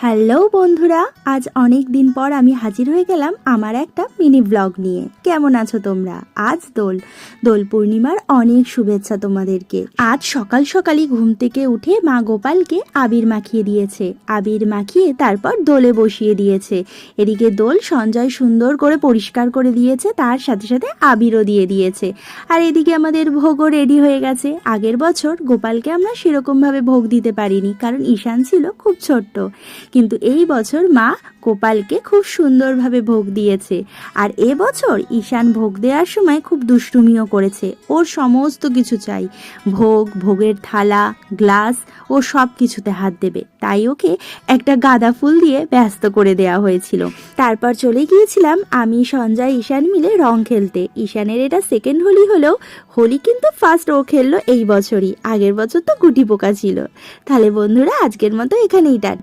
Hello বন্ধুরা, আজ অনেক দিন পর আমি হাজির হয়ে গেলাম আমার একটা মিনি ব্লগ নিয়ে। কেমন আছো তোমরা? আজ দোল পূর্ণিমার অনেক শুভেচ্ছা তোমাদেরকে। আজ সকাল সকালই ঘুম থেকে উঠে মা গোপালকে আবির মাখিয়ে দিয়েছে। আবির মাখিয়ে তারপর দোলে বসিয়ে দিয়েছে। এদিকে দোল সঞ্জয় সুন্দর করে পরিষ্কার করে দিয়েছে, তার সাথে সাথে আবিরও দিয়ে দিয়েছে। আর এদিকে আমাদের ভোগও রেডি হয়ে গেছে। আগের বছর গোপালকে আমরা সেরকমভাবে ভোগ দিতে পারিনি, কারণ ঈশান ছিল খুব ছোট্ট। কিন্তু এই বছর মা গোপালকে খুব সুন্দরভাবে ভোগ দিয়েছে। আর এবছর ঈশান ভোগ দেওয়ার সময় খুব দুষ্টুমিও করেছে। ওর সমস্ত কিছু চাই, ভোগের থালা, গ্লাস, ও সব কিছুতে হাত দেবে। তাই ওকে একটা গাঁদা ফুল দিয়ে ব্যস্ত করে দেওয়া হয়েছিল। তারপর চলে গিয়েছিলাম আমি, সঞ্জয়, ঈশান মিলে রং খেলতে। ঈশানের এটা সেকেন্ড হোলি হলেও হোলি কিন্তু ফার্স্ট ও খেললো এই বছরই। আগের বছর তো গুটি পোকা ছিল। তাহলে বন্ধুরা, আজকের মতো এখানেই টাটা।